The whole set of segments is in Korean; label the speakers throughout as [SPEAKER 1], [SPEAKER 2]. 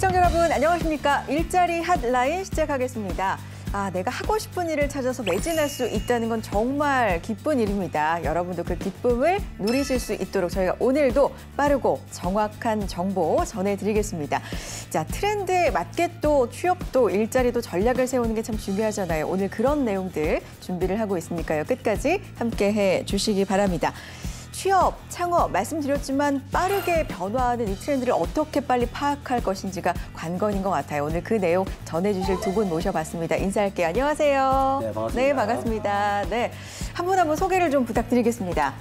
[SPEAKER 1] 시청자 여러분 안녕하십니까? 일자리 핫라인 시작하겠습니다. 내가 하고 싶은 일을 찾아서 매진할 수 있다는 건 정말 기쁜 일입니다. 여러분도 그 기쁨을 누리실 수 있도록 저희가 오늘도 빠르고 정확한 정보 전해드리겠습니다. 자, 트렌드에 맞게 또 취업도 일자리도 전략을 세우는 게 참 중요하잖아요. 오늘 그런 내용들 준비를 하고 있으니까요. 끝까지 함께해 주시기 바랍니다. 취업, 창업 말씀드렸지만 빠르게 변화하는 이 트렌드를 어떻게 빨리 파악할 것인지가 관건인 것 같아요. 오늘 그 내용 전해주실 두 분 모셔봤습니다. 인사할게요. 안녕하세요.
[SPEAKER 2] 네, 반갑습니다.
[SPEAKER 1] 네, 반갑습니다. 네, 한 분 소개를 좀 부탁드리겠습니다.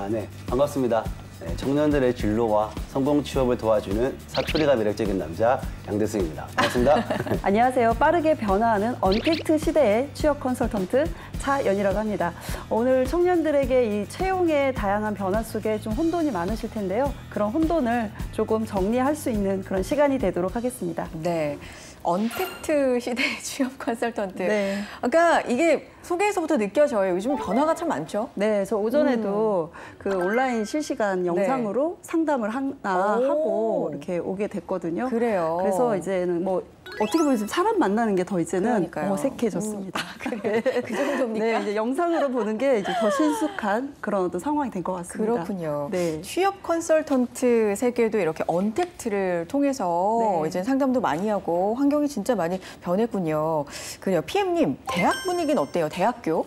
[SPEAKER 2] 네, 반갑습니다. 네, 청년들의 진로와 성공 취업을 도와주는 사투리가 매력적인 남자 양대승입니다. 반갑습니다.
[SPEAKER 3] 안녕하세요. 빠르게 변화하는 언택트 시대의 취업 컨설턴트 차연이라고 합니다. 오늘 청년들에게 이 채용의 다양한 변화 속에 좀 혼돈이 많으실 텐데요. 그런 혼돈을 조금 정리할 수 있는 그런 시간이 되도록 하겠습니다.
[SPEAKER 1] 네. 언택트 시대의 취업 컨설턴트.
[SPEAKER 3] 네.
[SPEAKER 1] 그러니까 이게 소개에서부터 느껴져요. 요즘 변화가 참 많죠?
[SPEAKER 3] 네, 저 오전에도 그 온라인 실시간 영상으로 상담을 하나 하고 이렇게 오게 됐거든요.
[SPEAKER 1] 그래요.
[SPEAKER 3] 그래서 이제는 뭐 어떻게 보면 지금 사람 만나는 게 더 이제는
[SPEAKER 1] 그러니까요.
[SPEAKER 3] 어색해졌습니다.
[SPEAKER 1] 그래. 그 정도입니까?
[SPEAKER 3] 네, 이제 영상으로 보는 게 이제 더 친숙한 그런 어떤 상황이 된 것 같습니다.
[SPEAKER 1] 그렇군요.
[SPEAKER 3] 네.
[SPEAKER 1] 취업 컨설턴트 세계도 이렇게 언택트를 통해서
[SPEAKER 3] 네.
[SPEAKER 1] 이제 상담도 많이 하고 환경이 진짜 많이 변했군요. 그래요. PM님, 대학 분위기는 어때요? 대학교?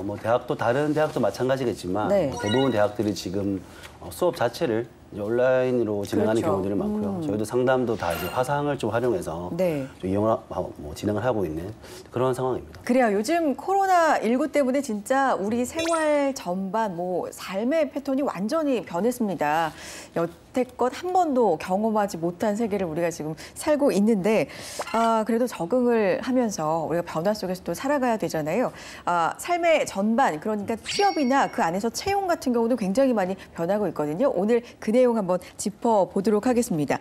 [SPEAKER 2] 뭐 대학도 다른 대학도 마찬가지겠지만
[SPEAKER 1] 네.
[SPEAKER 2] 대부분 대학들이 지금 수업 자체를 이제 온라인으로 진행하는
[SPEAKER 1] 그렇죠.
[SPEAKER 2] 경우들이 많고요. 저희도 상담도 다 이제 화상을 좀 활용해서
[SPEAKER 1] 네.
[SPEAKER 2] 좀 이용을 진행을 하고 있는 그런 상황입니다.
[SPEAKER 1] 그래요. 요즘 코로나19 때문에 진짜 우리 생활 전반, 삶의 패턴이 완전히 변했습니다. 여태껏 한 번도 경험하지 못한 세계를 우리가 지금 살고 있는데, 그래도 적응을 하면서 우리가 변화 속에서 또 살아가야 되잖아요. 삶의 전반, 그러니까 취업이나 그 안에서 채용 같은 경우는 굉장히 많이 변하고 있거든요. 오늘 그 내용 한번 짚어보도록 하겠습니다.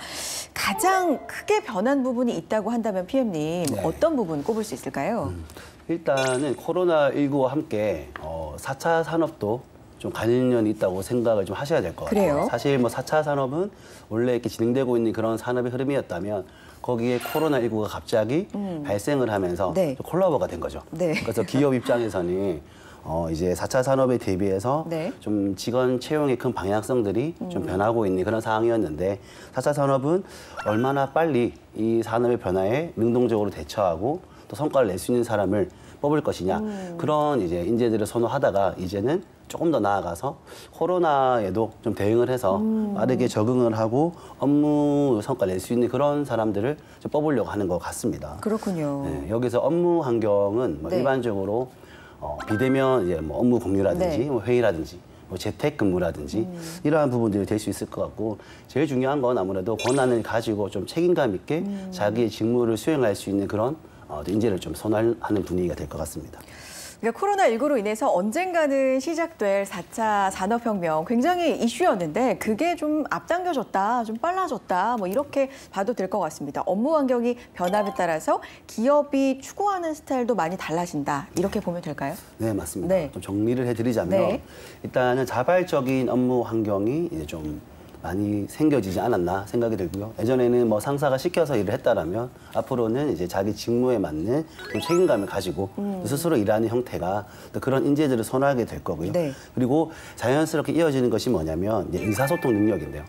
[SPEAKER 1] 가장 크게 변한 부분이 있다고 한다면 PM님,
[SPEAKER 2] 네.
[SPEAKER 1] 어떤 부분 꼽을 수 있을까요?
[SPEAKER 2] 일단은 코로나19와 함께 4차 산업도 좀 관련이 있다고 생각을 좀 하셔야 될 것 같아요.
[SPEAKER 1] 그래요?
[SPEAKER 2] 사실 4차 산업은 원래 이렇게 진행되고 있는 그런 산업의 흐름이었다면 거기에 코로나19가 갑자기 발생을 하면서
[SPEAKER 1] 네.
[SPEAKER 2] 좀 콜라보가 된 거죠.
[SPEAKER 1] 네.
[SPEAKER 2] 그래서 기업 입장에서는 이제 4차 산업에 대비해서
[SPEAKER 1] 네.
[SPEAKER 2] 좀 직원 채용의 큰 방향성들이 좀 변하고 있는 그런 상황이었는데 4차 산업은 얼마나 빨리 이 산업의 변화에 능동적으로 대처하고 또 성과를 낼 수 있는 사람을 뽑을 것이냐 그런 이제 인재들을 선호하다가 이제는 조금 더 나아가서 코로나에도 좀 대응을 해서 빠르게 적응을 하고 업무 성과 낼 수 있는 그런 사람들을 좀 뽑으려고 하는 것 같습니다.
[SPEAKER 1] 그렇군요.
[SPEAKER 2] 네, 여기서 업무 환경은
[SPEAKER 1] 네.
[SPEAKER 2] 일반적으로 비대면 이제 업무 공유라든지
[SPEAKER 1] 네.
[SPEAKER 2] 회의라든지 재택근무라든지 이러한 부분들이 될 수 있을 것 같고 제일 중요한 건 아무래도 권한을 가지고 좀 책임감 있게 자기의 직무를 수행할 수 있는 그런 인재를 좀 선호하는 분위기가 될 것 같습니다.
[SPEAKER 1] 그러니까 코로나19로 인해서 언젠가는 시작될 4차 산업혁명 굉장히 이슈였는데 그게 좀 앞당겨졌다, 좀 빨라졌다 이렇게 봐도 될 것 같습니다. 업무 환경이 변함에 따라서 기업이 추구하는 스타일도 많이 달라진다 이렇게 보면 될까요?
[SPEAKER 2] 네, 맞습니다.
[SPEAKER 1] 네.
[SPEAKER 2] 좀 정리를 해드리자면
[SPEAKER 1] 네.
[SPEAKER 2] 일단은 자발적인 업무 환경이 이제 좀 많이 생겨지지 않았나 생각이 들고요. 예전에는 상사가 시켜서 일을 했다라면 앞으로는 이제 자기 직무에 맞는 좀 책임감을 가지고 스스로 일하는 형태가 또 그런 인재들을 선호하게 될 거고요.
[SPEAKER 1] 네.
[SPEAKER 2] 그리고 자연스럽게 이어지는 것이 뭐냐면 이제 의사소통 능력인데요.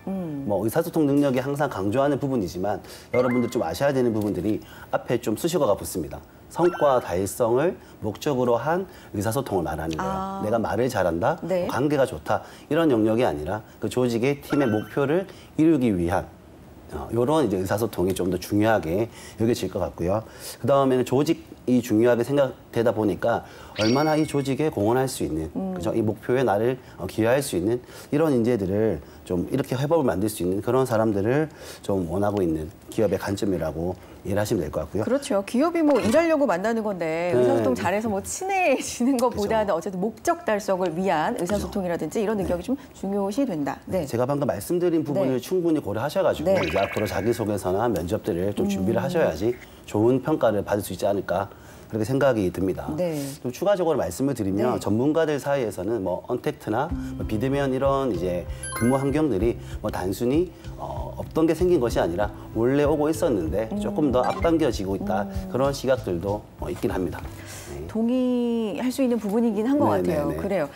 [SPEAKER 2] 의사소통 능력이 항상 강조하는 부분이지만 여러분들 좀 아셔야 되는 부분들이 앞에 좀 수식어가 붙습니다. 성과 달성을 목적으로 한 의사소통을 말하는 거예요. 내가 말을 잘한다,
[SPEAKER 1] 네.
[SPEAKER 2] 관계가 좋다 이런 영역이 아니라 그 조직의 팀의 목표를 이루기 위한 이런 이제 의사소통이 좀 더 중요하게 여겨질 것 같고요. 그 다음에는 조직이 중요하게 생각되다 보니까 얼마나 이 조직에 공헌할 수 있는, 그죠? 이 목표에 나를 기여할 수 있는 이런 인재들을 좀 이렇게 회복을 만들 수 있는 그런 사람들을 좀 원하고 있는 기업의 관점이라고 이해하시면 될 것 같고요.
[SPEAKER 1] 그렇죠. 기업이 일하려고 만나는 건데
[SPEAKER 2] 네.
[SPEAKER 1] 의사소통 잘해서 친해지는 것보다는
[SPEAKER 2] 그렇죠.
[SPEAKER 1] 어쨌든 목적 달성을 위한 의사소통이라든지 이런 능력이 좀 중요시 된다. 네.
[SPEAKER 2] 제가 방금 말씀드린 부분을
[SPEAKER 1] 네.
[SPEAKER 2] 충분히 고려하셔가지고
[SPEAKER 1] 네.
[SPEAKER 2] 이제 앞으로 자기소개서나 면접들을 좀 준비를 하셔야지 좋은 평가를 받을 수 있지 않을까 그렇게 생각이 듭니다.
[SPEAKER 1] 네.
[SPEAKER 2] 좀 추가적으로 말씀을 드리면
[SPEAKER 1] 네.
[SPEAKER 2] 전문가들 사이에서는 뭐 언택트나 뭐 비대면 이런 이제 근무 환경들이 뭐 단순히 없던 게 생긴 것이 아니라 원래 오고 있었는데 조금 더 앞당겨지고 있다 그런 시각들도 있긴 합니다. 네.
[SPEAKER 1] 동의할 수 있는 부분이긴 한 것
[SPEAKER 2] 네,
[SPEAKER 1] 같아요.
[SPEAKER 2] 네, 네.
[SPEAKER 1] 그래요.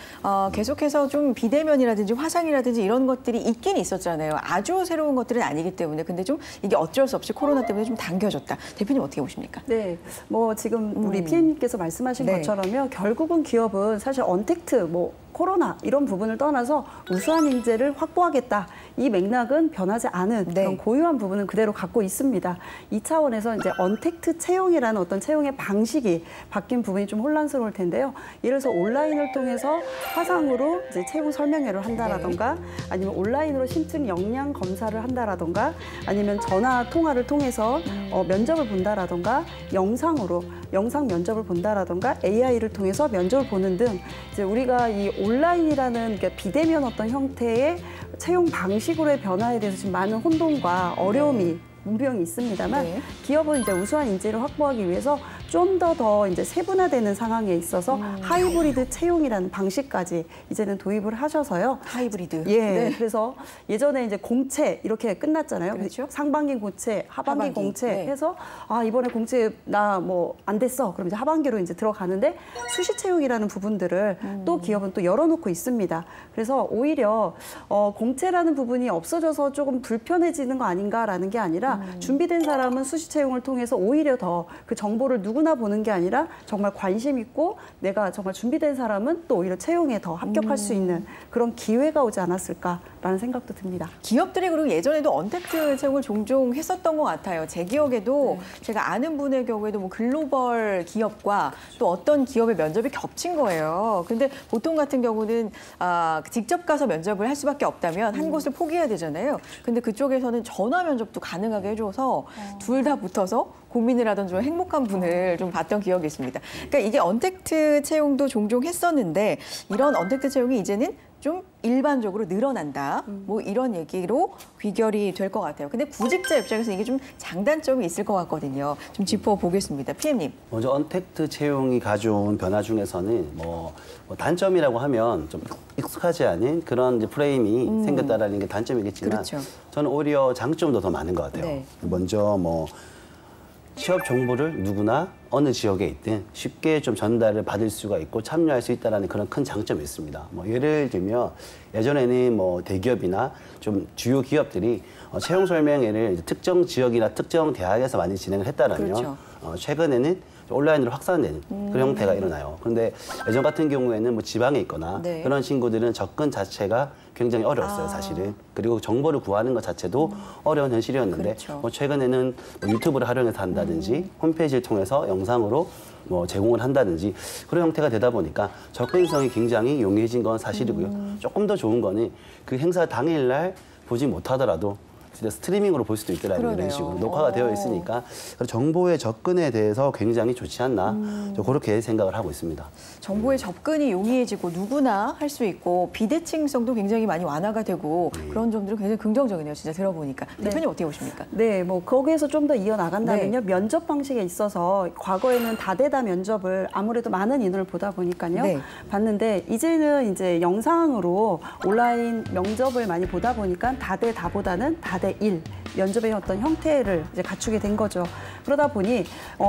[SPEAKER 1] 계속해서 좀 비대면이라든지 화상이라든지 이런 것들이 있긴 있었잖아요. 아주 새로운 것들은 아니기 때문에. 근데 좀 이게 어쩔 수 없이 코로나 때문에 좀 당겨졌다. 대표님 어떻게 보십니까?
[SPEAKER 3] 네, 뭐 지금 우리 PM님께서 말씀하신
[SPEAKER 1] 네.
[SPEAKER 3] 것처럼요. 결국은 기업은 사실 언택트, 뭐 코로나 이런 부분을 떠나서 우수한 인재를 확보하겠다. 이 맥락은 변하지 않은
[SPEAKER 1] 네.
[SPEAKER 3] 그런 고유한 부분은 그대로 갖고 있습니다. 이 차원에서 이제 언택트 채용이라는 어떤 채용의 방식이 바뀐 부분이 좀 혼란스러울 텐데요. 예를 들어서 온라인을 통해서 화상으로 이제 채용 설명회를 한다라던가 아니면 온라인으로 심층 역량 검사를 한다라던가 아니면 전화 통화를 통해서 면접을 본다라던가 영상으로 영상 면접을 본다라던가 AI를 통해서 면접을 보는 등 이제 우리가 이 온라인이라는 비대면 어떤 형태의 채용 방식으로의 변화에 대해서 지금 많은 혼돈과 어려움이 분명히 있습니다만
[SPEAKER 1] 네.
[SPEAKER 3] 기업은 이제 우수한 인재를 확보하기 위해서 좀 더 이제 세분화되는 상황에 있어서 하이브리드 채용이라는 방식까지 이제는 도입을 하셔서요.
[SPEAKER 1] 하이브리드.
[SPEAKER 3] 예.
[SPEAKER 1] 네.
[SPEAKER 3] 그래서 예전에 이제 공채 이렇게 끝났잖아요.
[SPEAKER 1] 그렇죠.
[SPEAKER 3] 상반기 공채, 하반기 공채
[SPEAKER 1] 네.
[SPEAKER 3] 해서 이번에 공채 나 뭐 안 됐어. 그럼 이제 하반기로 이제 들어가는데 수시 채용이라는 부분들을 또 기업은 또 열어놓고 있습니다. 그래서 오히려 공채라는 부분이 없어져서 조금 불편해지는 거 아닌가라는 게 아니라 준비된 사람은 수시 채용을 통해서 오히려 더 그 정보를 누구나 보는 게 아니라 정말 관심 있고 내가 정말 준비된 사람은 또 오히려 채용에 더 합격할 수 있는 그런 기회가 오지 않았을까라는 생각도 듭니다.
[SPEAKER 1] 기업들이 그리고 예전에도 언택트 채용을 종종 했었던 것 같아요. 제 기억에도 제가 아는 분의 경우에도 뭐 글로벌 기업과 또 어떤 기업의 면접이 겹친 거예요. 근데 보통 같은 경우는 직접 가서 면접을 할 수밖에 없다면 한 곳을 포기해야 되잖아요. 근데 그쪽에서는 전화 면접도 가능하게 해줘서 둘 다 붙어서 고민을 하던 좀 행복한 분을 좀 봤던 기억이 있습니다. 그러니까 이게 언택트 채용도 종종 했었는데 이런 언택트 채용이 이제는 좀 일반적으로 늘어난다. 뭐 이런 얘기로 귀결이 될 것 같아요. 근데 구직자 입장에서 이게 좀 장단점이 있을 것 같거든요. 좀 짚어보겠습니다. PM님.
[SPEAKER 2] 먼저 언택트 채용이 가져온 변화 중에서는 뭐 단점이라고 하면 좀 익숙하지 않은 그런 이제 프레임이 생겼다라는 게 단점이겠지만
[SPEAKER 1] 그렇죠.
[SPEAKER 2] 저는 오히려 장점도 더 많은 것 같아요.
[SPEAKER 1] 네.
[SPEAKER 2] 먼저 뭐 취업 정보를 누구나 어느 지역에 있든 쉽게 좀 전달을 받을 수가 있고 참여할 수 있다는 그런 큰 장점이 있습니다. 뭐 예를 들면 예전에는 뭐 대기업이나 좀 주요 기업들이 채용 설명회를 이제 특정 지역이나 특정 대학에서 많이 진행을 했다라면
[SPEAKER 1] 그렇죠.
[SPEAKER 2] 최근에는 온라인으로 확산되는 그런 형태가 일어나요. 그런데 예전 같은 경우에는 뭐 지방에 있거나
[SPEAKER 1] 네.
[SPEAKER 2] 그런 친구들은 접근 자체가 굉장히 어려웠어요, 사실은. 그리고 정보를 구하는 것 자체도 어려운 현실이었는데
[SPEAKER 1] 그렇죠.
[SPEAKER 2] 뭐 최근에는 뭐 유튜브를 활용해서 한다든지 홈페이지를 통해서 영상으로 뭐 제공을 한다든지 그런 형태가 되다 보니까 접근성이 굉장히 용이해진 건 사실이고요. 조금 더 좋은 거는 그 행사 당일날 보지 못하더라도 진짜 스트리밍으로 볼 수도 있더라고요.
[SPEAKER 1] 그러네요.
[SPEAKER 2] 이런 식으로 녹화가 되어 있으니까 정보의 접근에 대해서 굉장히 좋지 않나 저 그렇게 생각을 하고 있습니다.
[SPEAKER 1] 정보의 접근이 용이해지고 누구나 할 수 있고 비대칭성도 굉장히 많이 완화가 되고 그런 점들은 굉장히 긍정적이네요. 진짜 들어보니까. 대표님 어떻게 보십니까?
[SPEAKER 3] 네, 뭐 거기에서 좀 더 이어나간다면요. 면접 방식에 있어서 과거에는 다대다 면접을 아무래도 많은 인원을 보다 보니까요.
[SPEAKER 1] 네.
[SPEAKER 3] 봤는데 이제는 이제 영상으로 온라인 면접을 많이 보다 보니까 다대다보다는 다대일 면접의 어떤 형태를 이제 갖추게 된 거죠. 그러다 보니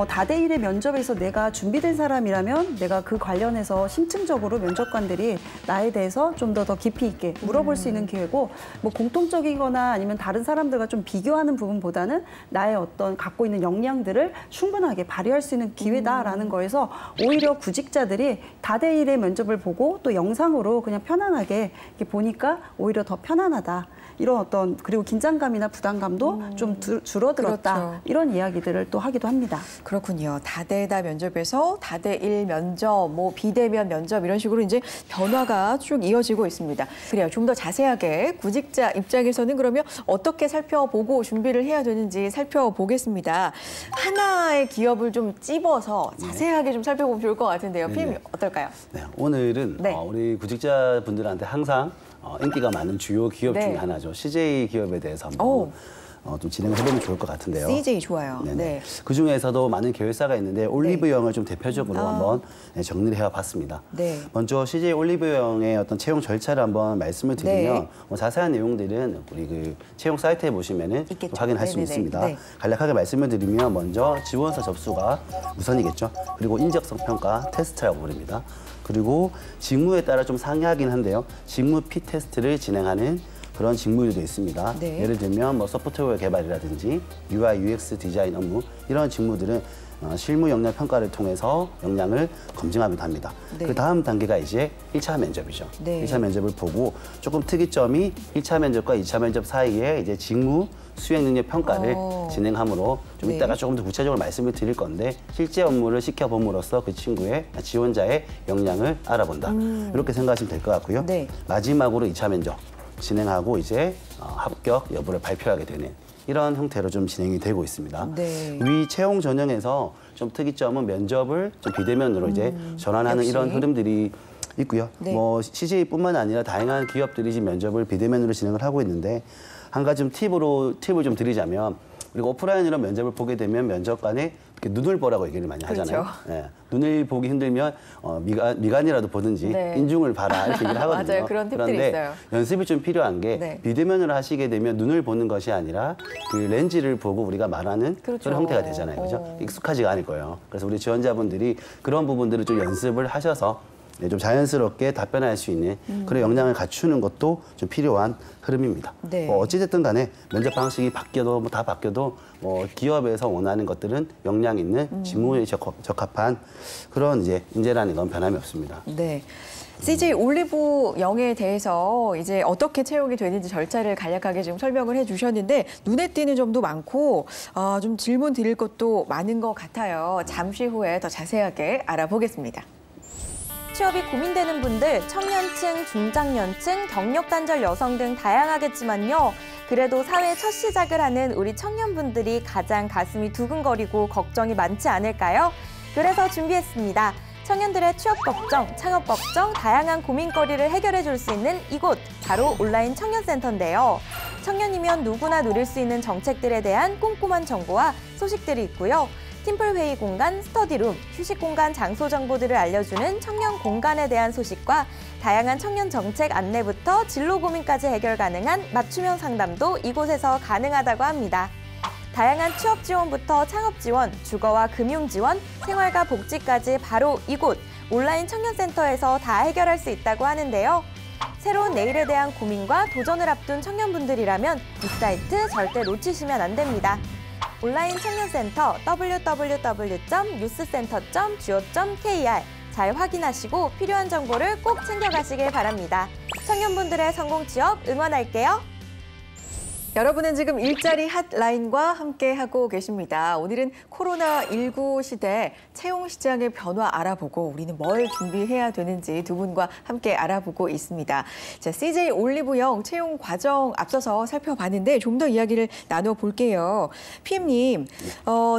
[SPEAKER 3] 다대일의 면접에서 내가 준비된 사람이라면 내가 그 관련해서 심층적으로 면접관들이 나에 대해서 좀 더 깊이 있게 물어볼 수 있는 기회고 뭐 공통적이거나 아니면 다른 사람들과 좀 비교하는 부분보다는 나의 어떤 갖고 있는 역량들을 충분하게 발휘할 수 있는 기회다라는 거에서 오히려 구직자들이 다대일의 면접을 보고 또 영상으로 그냥 편안하게 이렇게 보니까 오히려 더 편안하다. 이런 어떤 그리고 긴장감이나 부담감도 좀 줄어들었다.
[SPEAKER 1] 그렇죠.
[SPEAKER 3] 이런 이야기들을 또 하기도 합니다.
[SPEAKER 1] 그렇군요. 다대다 면접에서 다대일 면접, 뭐 비대면 면접 이런 식으로 이제 변화가 쭉 이어지고 있습니다. 그래요. 좀 더 자세하게 구직자 입장에서는 그러면 어떻게 살펴보고 준비를 해야 되는지 살펴보겠습니다. 하나의 기업을 좀 찝어서 자세하게 좀 살펴보면 좋을 것 같은데요. PM 어떨까요?
[SPEAKER 2] 네, 오늘은
[SPEAKER 1] 네.
[SPEAKER 2] 우리 구직자분들한테 항상 인기가 많은 주요 기업
[SPEAKER 1] 네.
[SPEAKER 2] 중에 하나죠. CJ 기업에 대해서 한번
[SPEAKER 1] 오.
[SPEAKER 2] 좀 진행을 해보면 좋을 것 같은데요.
[SPEAKER 1] CJ 좋아요.
[SPEAKER 2] 네네.
[SPEAKER 1] 네.
[SPEAKER 2] 그 중에서도 많은 계열사가 있는데 올리브영을 좀 대표적으로 한번 정리를 해봤습니다.
[SPEAKER 1] 네.
[SPEAKER 2] 먼저 CJ 올리브영의 어떤 채용 절차를 한번 말씀을 드리면
[SPEAKER 1] 네.
[SPEAKER 2] 자세한 내용들은 우리 그 채용 사이트에 보시면은
[SPEAKER 1] 있겠죠.
[SPEAKER 2] 확인할 수
[SPEAKER 1] 네네네.
[SPEAKER 2] 있습니다.
[SPEAKER 1] 네.
[SPEAKER 2] 간략하게 말씀을 드리면 먼저 지원서 접수가 우선이겠죠. 그리고 인적성 평가 테스트라고 부릅니다. 그리고 직무에 따라 좀 상이하긴 한데요. 직무 피 테스트를 진행하는 그런 직무들도 있습니다.
[SPEAKER 1] 네.
[SPEAKER 2] 예를 들면 뭐 소프트웨어 개발이라든지 UI, UX 디자인 업무 이런 직무들은 실무 역량 평가를 통해서 역량을 검증하기도 합니다.
[SPEAKER 1] 네.
[SPEAKER 2] 그 다음 단계가 이제 1차 면접이죠.
[SPEAKER 1] 네.
[SPEAKER 2] 1차 면접을 보고 조금 특이점이 1차 면접과 2차 면접 사이에 이제 직무 수행 능력 평가를 진행함으로 좀
[SPEAKER 1] 네.
[SPEAKER 2] 이따가 조금 더 구체적으로 말씀을 드릴 건데 실제 업무를 시켜봄으로써 그 친구의 지원자의 역량을 알아본다. 이렇게 생각하시면 될 것 같고요.
[SPEAKER 1] 네.
[SPEAKER 2] 마지막으로 2차 면접 진행하고 이제 합격 여부를 발표하게 되는 이런 형태로 좀 진행이 되고 있습니다.
[SPEAKER 1] 네.
[SPEAKER 2] 위 채용 전형에서 좀 특이점은 면접을 좀 비대면으로 이제 전환하는
[SPEAKER 1] 역시.
[SPEAKER 2] 이런 흐름들이 있고요.
[SPEAKER 1] 네.
[SPEAKER 2] 뭐 CJ뿐만 아니라 다양한 기업들이 지금 면접을 비대면으로 진행을 하고 있는데 한 가지 좀 팁을 좀 드리자면 그리고 오프라인으로 면접을 보게 되면 면접관에 이렇게 눈을 보라고 얘기를 많이 하잖아요.
[SPEAKER 1] 그렇죠.
[SPEAKER 2] 예, 눈을 보기 힘들면 미간이라도 보든지
[SPEAKER 1] 네.
[SPEAKER 2] 인중을 봐라 이렇게 얘기를 하거든요.
[SPEAKER 1] 맞아요. 그런 팁들이
[SPEAKER 2] 그런데
[SPEAKER 1] 있어요.
[SPEAKER 2] 연습이 좀 필요한 게
[SPEAKER 1] 네.
[SPEAKER 2] 비대면으로 하시게 되면 눈을 보는 것이 아니라 그 렌즈를 보고 우리가 말하는
[SPEAKER 1] 그렇죠.
[SPEAKER 2] 그런 형태가 되잖아요. 그죠? 익숙하지가 않을 거예요. 그래서 우리 지원자분들이 그런 부분들을 좀 연습을 하셔서 좀 자연스럽게 답변할 수 있는 그런 역량을 갖추는 것도 좀 필요한 흐름입니다.
[SPEAKER 1] 네.
[SPEAKER 2] 어찌됐든 간에 면접 방식이 바뀌어도 다 바뀌어도 기업에서 원하는 것들은 역량 있는 직무에 적합한 그런 이제 인재라는 건 변함이 없습니다.
[SPEAKER 1] 네. CJ 올리브영에 대해서 이제 어떻게 채용이 되는지 절차를 간략하게 지금 설명을 해주셨는데 눈에 띄는 점도 많고 좀 질문 드릴 것도 많은 것 같아요. 잠시 후에 더 자세하게 알아보겠습니다.
[SPEAKER 4] 취업이 고민되는 분들, 청년층, 중장년층, 경력 단절 여성 등 다양하겠지만요. 그래도 사회 첫 시작을 하는 우리 청년분들이 가장 가슴이 두근거리고 걱정이 많지 않을까요? 그래서 준비했습니다. 청년들의 취업 걱정, 창업 걱정, 다양한 고민거리를 해결해 줄 수 있는 이곳, 바로 온라인 청년센터인데요. 청년이면 누구나 누릴 수 있는 정책들에 대한 꼼꼼한 정보와 소식들이 있고요. 팀플 회의 공간, 스터디룸, 휴식 공간, 장소 정보들을 알려주는 청년 공간에 대한 소식과 다양한 청년 정책 안내부터 진로 고민까지 해결 가능한 맞춤형 상담도 이곳에서 가능하다고 합니다. 다양한 취업 지원부터 창업 지원, 주거와 금융 지원, 생활과 복지까지 바로 이곳 온라인 청년센터에서 다 해결할 수 있다고 하는데요. 새로운 내일에 대한 고민과 도전을 앞둔 청년분들이라면 이 사이트 절대 놓치시면 안 됩니다. 온라인 청년센터 www.newscenter.go.kr 잘 확인하시고 필요한 정보를 꼭 챙겨가시길 바랍니다. 청년분들의 성공 취업 응원할게요.
[SPEAKER 1] 여러분은 지금 일자리 핫라인과 함께하고 계십니다. 오늘은 코로나19 시대 채용 시장의 변화 알아보고 우리는 뭘 준비해야 되는지 두 분과 함께 알아보고 있습니다. 자, CJ 올리브영 채용 과정 앞서서 살펴봤는데 좀 더 이야기를 나눠볼게요. PM님,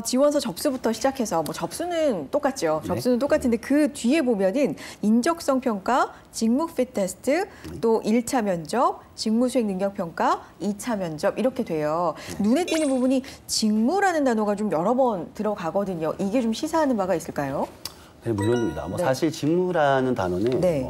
[SPEAKER 1] 지원서 접수부터 시작해서 뭐 접수는 똑같죠. 접수는 똑같은데 그 뒤에 보면은 인적성 평가, 직무 핏 테스트, 또 1차 면접, 직무 수행 능력 평가, 2차 면접 이렇게 돼요. 눈에 띄는 부분이 직무라는 단어가 좀 여러 번 들어가거든요. 이게 좀 시사하는 바가 있을까요?
[SPEAKER 2] 네, 물론입니다.
[SPEAKER 1] 네.
[SPEAKER 2] 사실 직무라는 단어는
[SPEAKER 1] 네.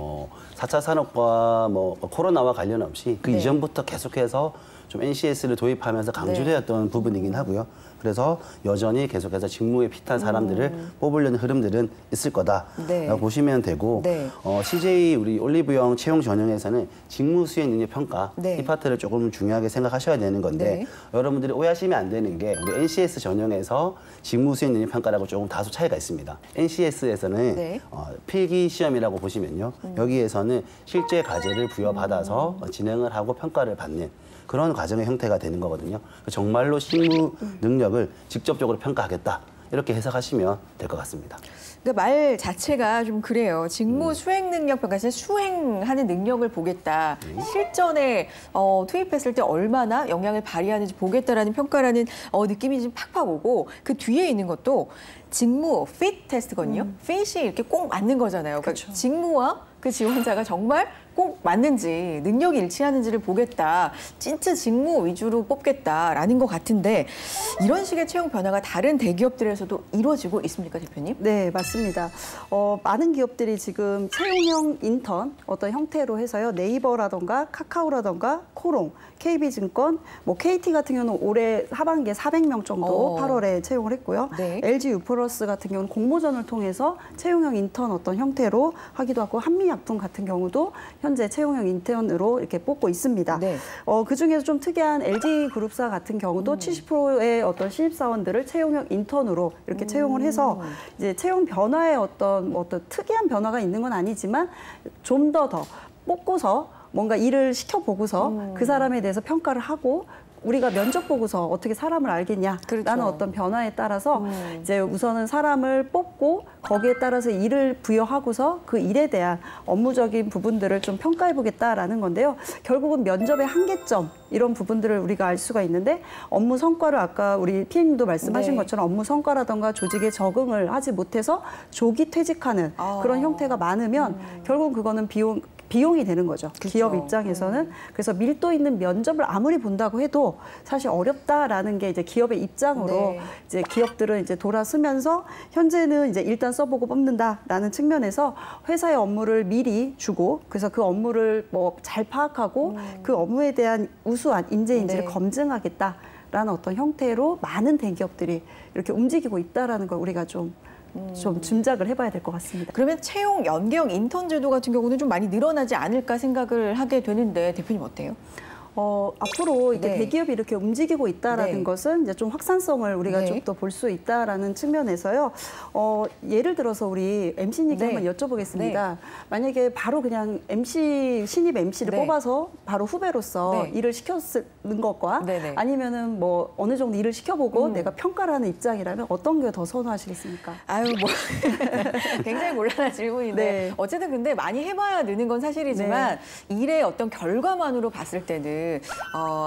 [SPEAKER 2] 4차 산업과 코로나와 관련 없이 그
[SPEAKER 1] 네.
[SPEAKER 2] 이전부터 계속해서 좀 NCS를 도입하면서 강조되었던 부분이긴 하고요. 그래서 여전히 계속해서 직무에 핏한 사람들을 뽑으려는 흐름들은 있을 거다라고
[SPEAKER 1] 네.
[SPEAKER 2] 보시면 되고
[SPEAKER 1] 네.
[SPEAKER 2] CJ 우리 올리브영 채용 전형에서는 직무 수행 능력 평가
[SPEAKER 1] 네.
[SPEAKER 2] 이 파트를 조금 중요하게 생각하셔야 되는 건데
[SPEAKER 1] 네.
[SPEAKER 2] 여러분들이 오해하시면 안 되는 게 우리 NCS 전형에서 직무 수행 능력 평가라고 조금 다소 차이가 있습니다. NCS에서는
[SPEAKER 1] 네.
[SPEAKER 2] 필기 시험이라고 보시면요. 여기에서는 실제 과제를 부여받아서 진행을 하고 평가를 받는 그런 과정의 형태가 되는 거거든요. 정말로 실무 능력을 직접적으로 평가하겠다. 이렇게 해석하시면 될 것 같습니다.
[SPEAKER 1] 그러니까 말 자체가 좀 그래요. 직무 수행 능력 평가, 수행하는 능력을 보겠다. 실전에 투입했을 때 얼마나 영향을 발휘하는지 보겠다라는 평가라는 느낌이 좀 팍팍 오고 그 뒤에 있는 것도 직무 핏 테스트거든요. 핏이 이렇게 꼭 맞는 거잖아요. 그러니까 직무와 그 지원자가 정말 꼭 맞는지 능력이 일치하는지를 보겠다. 진짜 직무 위주로 뽑겠다라는 것 같은데 이런 식의 채용 변화가 다른 대기업들에서도 이루어지고 있습니까, 대표님?
[SPEAKER 3] 네, 맞습니다. 많은 기업들이 지금 채용형 인턴 어떤 형태로 해서요. 네이버라던가 카카오라던가 코롱, KB증권, 뭐 KT 같은 경우는 올해 하반기에 400명 정도 8월에 채용을 했고요.
[SPEAKER 1] 네.
[SPEAKER 3] LG 유플러스 같은 경우는 공모전을 통해서 채용형 인턴 어떤 형태로 하기도 하고 한미약품 같은 경우도 현재 채용형 인턴으로 이렇게 뽑고 있습니다.
[SPEAKER 1] 네.
[SPEAKER 3] 그중에서 좀 특이한 LG그룹사 같은 경우도 70%의 어떤 신입사원들을 채용형 인턴으로 이렇게 채용을 해서 이제 채용 변화에 어떤 특이한 변화가 있는 건 아니지만 좀 더 뽑고서 뭔가 일을 시켜보고서 그 사람에 대해서 평가를 하고 우리가 면접 보고서 어떻게 사람을 알겠냐라는
[SPEAKER 1] 그렇죠.
[SPEAKER 3] 어떤 변화에 따라서 이제 우선은 사람을 뽑고 거기에 따라서 일을 부여하고서 그 일에 대한 업무적인 부분들을 좀 평가해보겠다라는 건데요. 결국은 면접의 한계점 이런 부분들을 우리가 알 수가 있는데 업무 성과를 아까 우리 PM님도 말씀하신
[SPEAKER 1] 네.
[SPEAKER 3] 것처럼 업무 성과라던가 조직에 적응을 하지 못해서 조기 퇴직하는 그런 형태가 많으면 결국 그거는 비용이 되는 거죠.
[SPEAKER 1] 그렇죠.
[SPEAKER 3] 기업 입장에서는. 그래서 밀도 있는 면접을 아무리 본다고 해도 사실 어렵다라는 게 이제 기업의 입장으로
[SPEAKER 1] 네.
[SPEAKER 3] 이제 기업들은 이제 돌아서면서 현재는 이제 일단 써보고 뽑는다라는 측면에서 회사의 업무를 미리 주고 그래서 그 업무를 뭐 잘 파악하고 그 업무에 대한 우수한 인재인지를
[SPEAKER 1] 네.
[SPEAKER 3] 검증하겠다라는 어떤 형태로 많은 대기업들이 이렇게 움직이고 있다라는 걸 우리가 좀 짐작을 해봐야 될 것 같습니다.
[SPEAKER 1] 그러면 채용 연계형 인턴 제도 같은 경우는 좀 많이 늘어나지 않을까 생각을 하게 되는데 대표님 어때요?
[SPEAKER 3] 앞으로 이게
[SPEAKER 1] 네.
[SPEAKER 3] 대기업이 이렇게 움직이고 있다라는
[SPEAKER 1] 네.
[SPEAKER 3] 것은 이제 좀 확산성을 우리가
[SPEAKER 1] 네.
[SPEAKER 3] 좀 더 볼 수 있다라는 측면에서요. 예를 들어서 우리 MC님께
[SPEAKER 1] 네.
[SPEAKER 3] 한번 여쭤보겠습니다. 만약에 바로 그냥 신입 MC를
[SPEAKER 1] 네.
[SPEAKER 3] 뽑아서 바로 후배로서
[SPEAKER 1] 네.
[SPEAKER 3] 일을 시켰는 것과
[SPEAKER 1] 네네.
[SPEAKER 3] 아니면은 뭐 어느 정도 일을 시켜보고 내가 평가를 하는 입장이라면 어떤 게 더 선호하시겠습니까?
[SPEAKER 1] 아유, 뭐 굉장히 곤란한 질문인데
[SPEAKER 3] 네.
[SPEAKER 1] 어쨌든 근데 많이 해봐야 느는 건 사실이지만 일의 어떤 결과만으로 봤을 때는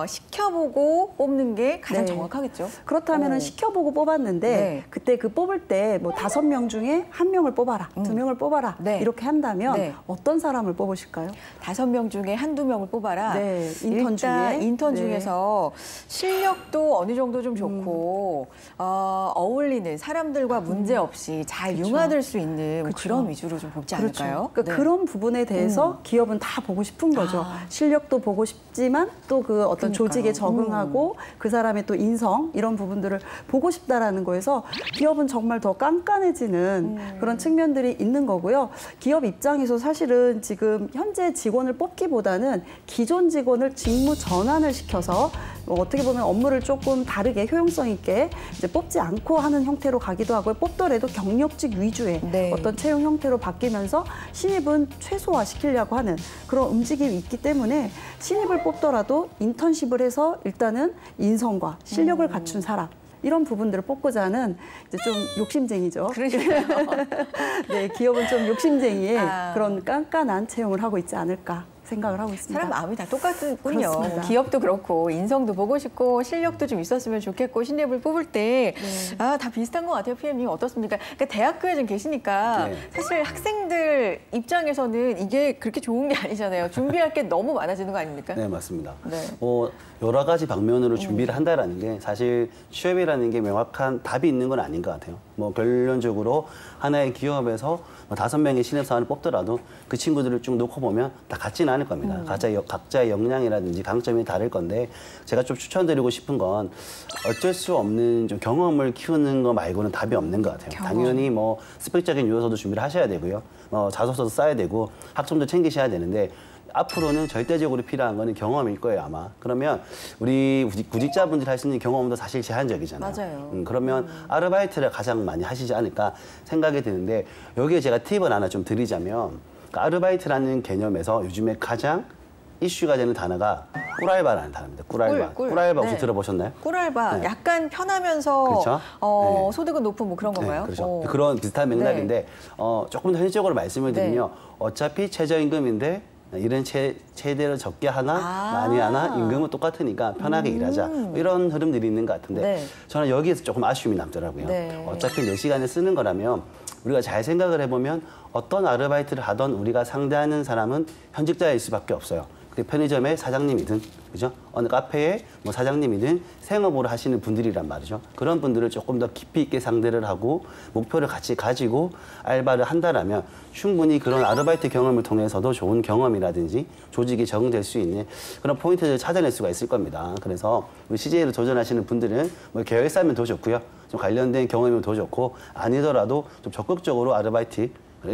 [SPEAKER 1] 시켜보고 뽑는 게 가장
[SPEAKER 3] 네.
[SPEAKER 1] 정확하겠죠.
[SPEAKER 3] 그렇다면은 시켜보고 뽑았는데
[SPEAKER 1] 네.
[SPEAKER 3] 그때 그 뽑을 때 뭐 5명 중에 1명을 뽑아라, 2명을 뽑아라
[SPEAKER 1] 네.
[SPEAKER 3] 이렇게 한다면
[SPEAKER 1] 네.
[SPEAKER 3] 어떤 사람을 뽑으실까요?
[SPEAKER 1] 5명 중에 한두 명을 뽑아라.
[SPEAKER 3] 네, 인턴
[SPEAKER 1] 일단
[SPEAKER 3] 중에.
[SPEAKER 1] 인턴
[SPEAKER 3] 네.
[SPEAKER 1] 중에서 실력도 어느 정도 좀 좋고 어울리는 사람들과 문제 없이 잘 융화될 수 있는 뭐
[SPEAKER 3] 그쵸.
[SPEAKER 1] 그런 위주로 좀 뽑지 않을까요?
[SPEAKER 3] 그러니까
[SPEAKER 1] 네.
[SPEAKER 3] 그런 부분에 대해서 기업은 다 보고 싶은 거죠. 실력도 보고 싶지만 또 그 어떤
[SPEAKER 1] 그러니까요.
[SPEAKER 3] 조직에 적응하고 그 사람의 또 인성 이런 부분들을 보고 싶다라는 거에서 기업은 정말 더 깐깐해지는 그런 측면들이 있는 거고요. 기업 입장에서 사실은 지금 현재 직원을 뽑기보다는 기존 직원을 직무 전환을 시켜서 어떻게 보면 업무를 조금 다르게 효용성 있게 이제 뽑지 않고 하는 형태로 가기도 하고요. 뽑더라도 경력직 위주의
[SPEAKER 1] 네.
[SPEAKER 3] 어떤 채용 형태로 바뀌면서 신입은 최소화시키려고 하는 그런 움직임이 있기 때문에 신입을 뽑더라도 인턴십을 해서 일단은 인성과 실력을 갖춘 사람 이런 부분들을 뽑고자 하는 이제 좀 욕심쟁이죠.
[SPEAKER 1] 그러시네요.
[SPEAKER 3] 네, 기업은 좀 욕심쟁이의
[SPEAKER 1] 아.
[SPEAKER 3] 그런 깐깐한 채용을 하고 있지 않을까 생각을 하고 있습니다.
[SPEAKER 1] 사람 마음이 다 똑같군요.
[SPEAKER 3] 그렇습니다.
[SPEAKER 1] 기업도 그렇고 인성도 보고 싶고 실력도 좀 있었으면 좋겠고 신입을 뽑을 때 다 비슷한 것 같아요. PM님 어떻습니까? 그러니까 대학교에 좀 계시니까
[SPEAKER 2] 네.
[SPEAKER 1] 사실 학생들 입장에서는 이게 그렇게 좋은 게 아니잖아요. 준비할 게 너무 많아지는 거 아닙니까?
[SPEAKER 2] 네, 맞습니다.
[SPEAKER 1] 네.
[SPEAKER 2] 여러 가지 방면으로 준비를 한다라는 게 사실 취업이라는 게 명확한 답이 있는 건 아닌 것 같아요. 뭐 결론적으로 하나의 기업에서 5명의 신입사원을 뽑더라도 그 친구들을 쭉 놓고 보면 다 같지는 않을 겁니다. 각자의 역량이라든지 강점이 다를 건데 제가 좀 추천드리고 싶은 건 어쩔 수 없는 좀 경험을 키우는 거 말고는 답이 없는 것 같아요. 당연히 뭐 스펙적인 요소도 준비를 하셔야 되고요. 자소서도 써야 되고 학점도 챙기셔야 되는데 앞으로는 절대적으로 필요한 거는 경험일 거예요, 아마. 그러면 우리 구직자분들이 할 수 있는 경험도 사실 제한적이잖아요.
[SPEAKER 1] 맞아요.
[SPEAKER 2] 그러면 아르바이트를 가장 많이 하시지 않을까 생각이 드는데 여기에 제가 팁을 하나 좀 드리자면 아르바이트라는 개념에서 요즘에 가장 이슈가 되는 단어가 꿀알바라는 단어입니다. 꿀알바.
[SPEAKER 1] 꿀.
[SPEAKER 2] 꿀알바 혹시
[SPEAKER 1] 네.
[SPEAKER 2] 들어보셨나요?
[SPEAKER 1] 꿀알바
[SPEAKER 2] 네.
[SPEAKER 1] 약간 편하면서
[SPEAKER 2] 그렇죠. 네.
[SPEAKER 1] 소득은 높은 뭐 그런 건가요?
[SPEAKER 2] 네, 그렇죠. 그런 비슷한 맥락인데 조금 더 현실적으로 말씀을 드리면 어차피 최저임금인데 일은 최대로 적게 하나 많이 하나 임금은 똑같으니까 편하게 일하자 뭐 이런 흐름들이 있는 것 같은데
[SPEAKER 3] 네.
[SPEAKER 2] 저는 여기에서 조금 아쉬움이 남더라고요.
[SPEAKER 3] 네.
[SPEAKER 2] 어차피 4시간을 쓰는 거라면 우리가 잘 생각을 해보면 어떤 아르바이트를 하던 우리가 상대하는 사람은 현직자일 수밖에 없어요. 그게 편의점의 사장님이든 그죠? 어느 카페의 뭐 사장님이든 생업으로 하시는 분들이란 말이죠. 그런 분들을 조금 더 깊이 있게 상대를 하고 목표를 같이 가지고 알바를 한다라면 충분히 그런 아르바이트 경험을 통해서도 좋은 경험이라든지 조직이 적응될 수 있는 그런 포인트를 찾아낼 수가 있을 겁니다. 그래서 우리 CJ를 도전하시는 분들은 뭐 계열사면 더 좋고요. 좀 관련된 경험이면 더 좋고 아니더라도 좀 적극적으로 아르바이트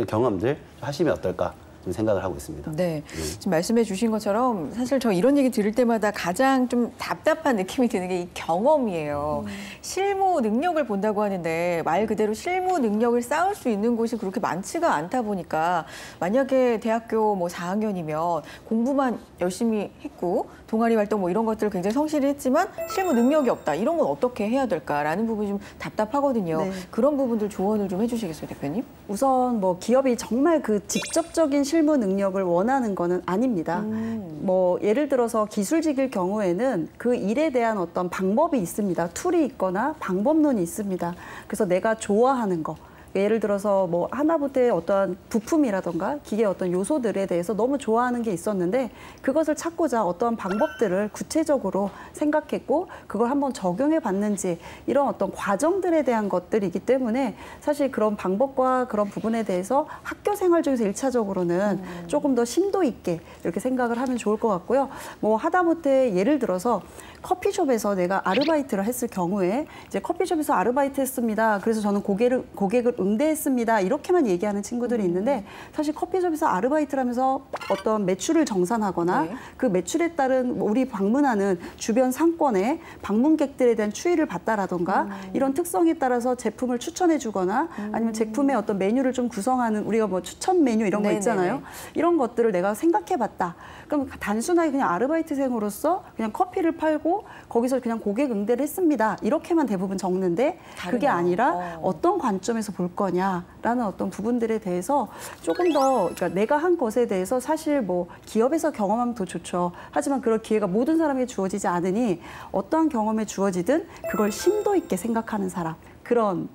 [SPEAKER 2] 경험들 하시면 어떨까? 좀 생각을 하고 있습니다.
[SPEAKER 1] 네, 지금 말씀해 주신 것처럼 사실 저 이런 얘기 들을 때마다 가장 좀 답답한 느낌이 드는 게 이 경험이에요. 실무 능력을 본다고 하는데 말 그대로 실무 능력을 쌓을 수 있는 곳이 그렇게 많지가 않다 보니까 만약에 대학교 뭐 4학년이면 공부만 열심히 했고 동아리 활동 뭐 이런 것들을 굉장히 성실히 했지만 실무 능력이 없다. 이런 건 어떻게 해야 될까라는 부분이 좀 답답하거든요.
[SPEAKER 3] 네.
[SPEAKER 1] 그런 부분들 조언을 좀 해주시겠어요, 대표님?
[SPEAKER 3] 우선 뭐 기업이 정말 그 직접적인 실무 능력을 원하는 거는 아닙니다. 뭐 예를 들어서 기술직일 경우에는 그 일에 대한 어떤 방법이 있습니다. 툴이 있거나 방법론이 있습니다. 그래서 내가 좋아하는 거. 예를 들어서 뭐 하나부터의 어떠한 부품이라던가 기계 어떤 요소들에 대해서 너무 좋아하는 게 있었는데 그것을 찾고자 어떠한 방법들을 구체적으로 생각했고 그걸 한번 적용해 봤는지 이런 어떤 과정들에 대한 것들이기 때문에 사실 그런 방법과 그런 부분에 대해서 학교 생활 중에서 1차적으로는 조금 더 심도 있게 이렇게 생각을 하면 좋을 것 같고요. 뭐 하다못해 예를 들어서 커피숍에서 내가 아르바이트를 했을 경우에 이제 커피숍에서 아르바이트 했습니다. 그래서 저는 고객을 응대했습니다. 이렇게만 얘기하는 친구들이 있는데 사실 커피숍에서 아르바이트를 하면서 어떤 매출을 정산하거나
[SPEAKER 1] 네.
[SPEAKER 3] 그 매출에 따른 우리 방문하는 주변 상권에 방문객들에 대한 추이를 봤다라던가 이런 특성에 따라서 제품을 추천해 주거나 아니면 제품의 어떤 메뉴를 좀 구성하는 우리가 뭐 추천 메뉴 이런 거
[SPEAKER 1] 네네네.
[SPEAKER 3] 있잖아요. 이런 것들을 내가 생각해 봤다. 그럼 단순하게 그냥 아르바이트생으로서 그냥 커피를 팔고 거기서 그냥 고객 응대를 했습니다. 이렇게만 대부분 적는데 그게
[SPEAKER 1] 다르네요.
[SPEAKER 3] 아니라 어떤 관점에서 볼 거냐라는 어떤 부분들에 대해서 조금 더 그러니까 내가 한 것에 대해서 사실 뭐 기업에서 경험하면 더 좋죠. 하지만 그럴 기회가 모든 사람에게 주어지지 않으니 어떠한 경험에 주어지든 그걸 심도 있게 생각하는 사람. 그런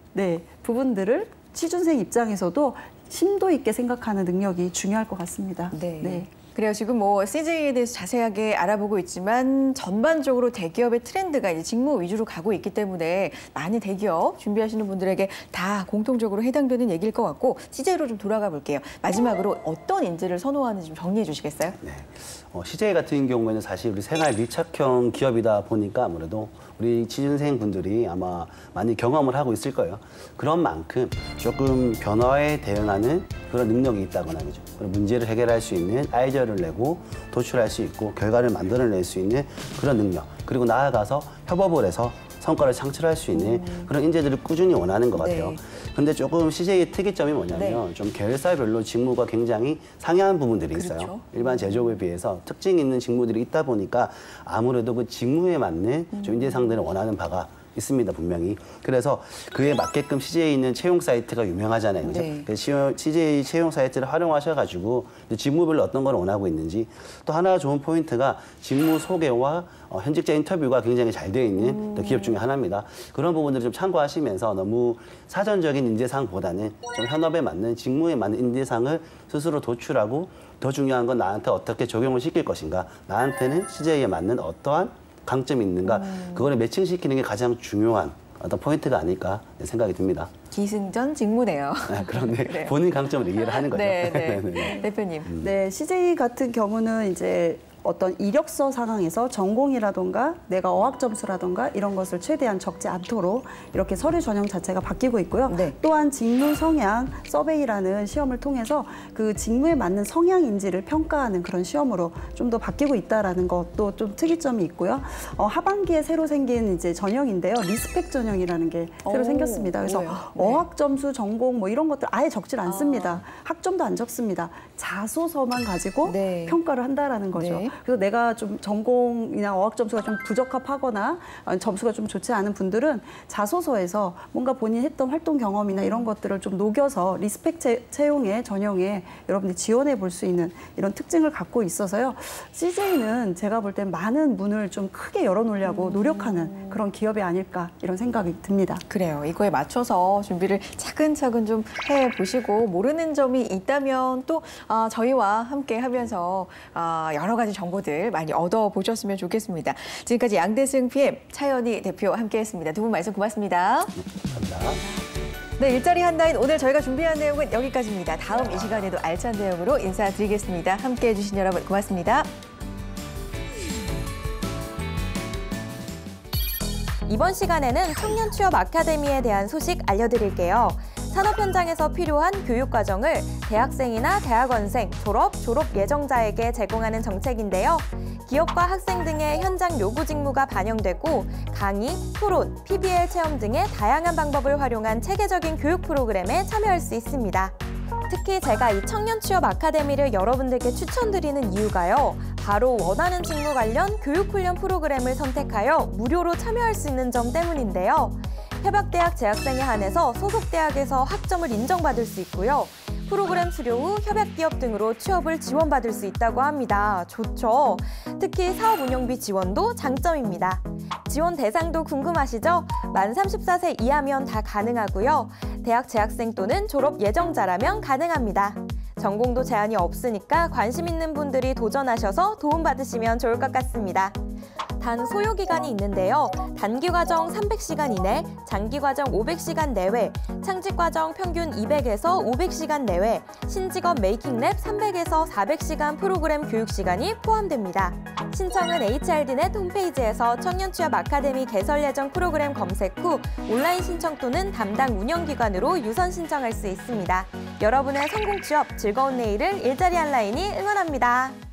[SPEAKER 3] 부분들을 취준생 입장에서도 심도 있게 생각하는 능력이 중요할 것 같습니다.
[SPEAKER 1] 네. 그래요. 지금 뭐 CJ에 대해서 자세하게 알아보고 있지만 전반적으로 대기업의 트렌드가 이제 직무 위주로 가고 있기 때문에 많은 대기업 준비하시는 분들에게 다 공통적으로 해당되는 얘기일 것 같고 CJ로 좀 돌아가 볼게요. 마지막으로 어떤 인재를 선호하는지 좀 정리해 주시겠어요?
[SPEAKER 2] 네. CJ 같은 경우에는 사실 우리 생활 밀착형 기업이다 보니까 아무래도 우리 취준생 분들이 아마 많이 경험을 하고 있을 거예요. 그런 만큼 조금 변화에 대응하는 그런 능력이 있다거나 그죠. 그리고 문제를 해결할 수 있는 아이디어를 내고 도출할 수 있고 결과를 만들어낼 수 있는 그런 능력. 그리고 나아가서 협업을 해서 성과를 창출할 수 있는 그런 인재들을 꾸준히 원하는 것 같아요.
[SPEAKER 1] 네.
[SPEAKER 2] 근데 조금 CJ의 특이점이 뭐냐면 좀 계열사별로 직무가 굉장히 상이한 부분들이 있어요.
[SPEAKER 1] 그렇죠.
[SPEAKER 2] 일반 제조업에 비해서 특징 있는 직무들이 있다 보니까 아무래도 그 직무에 맞는 좀 인재상들을 원하는 바가 있습니다, 분명히. 그래서 그에 맞게끔 CJ에 있는 채용 사이트가 유명하잖아요. 그죠?
[SPEAKER 1] 네.
[SPEAKER 2] 그래서 CJ 채용 사이트를 활용하셔가지고 직무별로 어떤 걸 원하고 있는지 또 하나 좋은 포인트가 직무 소개와 현직자 인터뷰가 굉장히 잘 되어 있는 기업 중에 하나입니다. 그런 부분들을 좀 참고하시면서 너무 사전적인 인재상보다는 좀 현업에 맞는 직무에 맞는 인재상을 스스로 도출하고 더 중요한 건 나한테 어떻게 적용을 시킬 것인가. 나한테는 CJ에 맞는 어떠한 강점이 있는가. 그거를 매칭시키는 게 가장 중요한 어떤 포인트가 아닐까 생각이 듭니다.
[SPEAKER 1] 기승전 직무네요.
[SPEAKER 2] 그런데
[SPEAKER 1] 그래요.
[SPEAKER 2] 본인 강점을 이해를 하는 거죠.
[SPEAKER 1] 네. 대표님.
[SPEAKER 3] 네, CJ 같은 경우는 이제 어떤 이력서 상황에서 전공이라던가 내가 어학 점수라던가 이런 것을 최대한 적지 않도록 이렇게 서류 전형 자체가 바뀌고 있고요.
[SPEAKER 1] 네.
[SPEAKER 3] 또한 직무 성향 서베이라는 시험을 통해서 그 직무에 맞는 성향인지를 평가하는 그런 시험으로 좀 더 바뀌고 있다라는 것도 좀 특이점이 있고요. 하반기에 새로 생긴 이제 전형인데요. 리스펙 전형이라는 게 새로 생겼습니다. 그래서
[SPEAKER 1] 뭐예요?
[SPEAKER 3] 어학 점수, 전공 뭐 이런 것들 아예 적질 않습니다. 학점도 안 적습니다. 자소서만 가지고
[SPEAKER 1] 네.
[SPEAKER 3] 평가를 한다라는 거죠.
[SPEAKER 1] 네.
[SPEAKER 3] 그래서 내가 좀 전공이나 어학 점수가 좀 부적합하거나 점수가 좀 좋지 않은 분들은 자소서에서 뭔가 본인이 했던 활동 경험이나 이런 것들을 좀 녹여서 리스펙 채용에 전형에 여러분들이 지원해 볼 수 있는 이런 특징을 갖고 있어서요. CJ는 제가 볼 때 많은 문을 좀 크게 열어놓으려고 노력하는 그런 기업이 아닐까 이런 생각이 듭니다.
[SPEAKER 1] 그래요. 이거에 맞춰서 준비를 차근차근 좀 해보시고 모르는 점이 있다면 또 저희와 함께 하면서 여러 가지 정보들 많이 얻어보셨으면 좋겠습니다. 지금까지 양대승 PM 차연희 대표 함께했습니다. 두 분 말씀 고맙습니다.
[SPEAKER 2] 감사합니다.
[SPEAKER 1] 네, 일자리 한라인 오늘 저희가 준비한 내용은 여기까지입니다. 다음 이 시간에도 알찬 내용으로 인사드리겠습니다. 함께해 주신 여러분 고맙습니다.
[SPEAKER 4] 이번 시간에는 청년 취업 아카데미에 대한 소식 알려드릴게요. 산업 현장에서 필요한 교육 과정을 대학생이나 대학원생, 졸업 예정자에게 제공하는 정책인데요. 기업과 학생 등의 현장 요구 직무가 반영되고 강의, 토론, PBL 체험 등의 다양한 방법을 활용한 체계적인 교육 프로그램에 참여할 수 있습니다. 특히 제가 이 청년 취업 아카데미를 여러분들께 추천드리는 이유가요. 바로 원하는 직무 관련 교육 훈련 프로그램을 선택하여 무료로 참여할 수 있는 점 때문인데요. 협약대학 재학생에 한해서 소속대학에서 학점을 인정받을 수 있고요. 프로그램 수료 후 협약기업 등으로 취업을 지원받을 수 있다고 합니다. 좋죠? 특히 사업 운영비 지원도 장점입니다. 지원 대상도 궁금하시죠? 만 34세 이하면 다 가능하고요. 대학 재학생 또는 졸업 예정자라면 가능합니다. 전공도 제한이 없으니까 관심 있는 분들이 도전하셔서 도움받으시면 좋을 것 같습니다. 단 소요 기간이 있는데요. 단기 과정 300시간 이내, 장기 과정 500시간 내외, 창직 과정 평균 200에서 500시간 내외, 신직업 메이킹랩 300에서 400시간 프로그램 교육 시간이 포함됩니다. 신청은 HRDnet 홈페이지에서 청년 취업 아카데미 개설 예정 프로그램 검색 후 온라인 신청 또는 담당 운영기관으로 유선 신청할 수 있습니다. 여러분의 성공 취업, 즐거운 내일을 일자리 한라인이 응원합니다.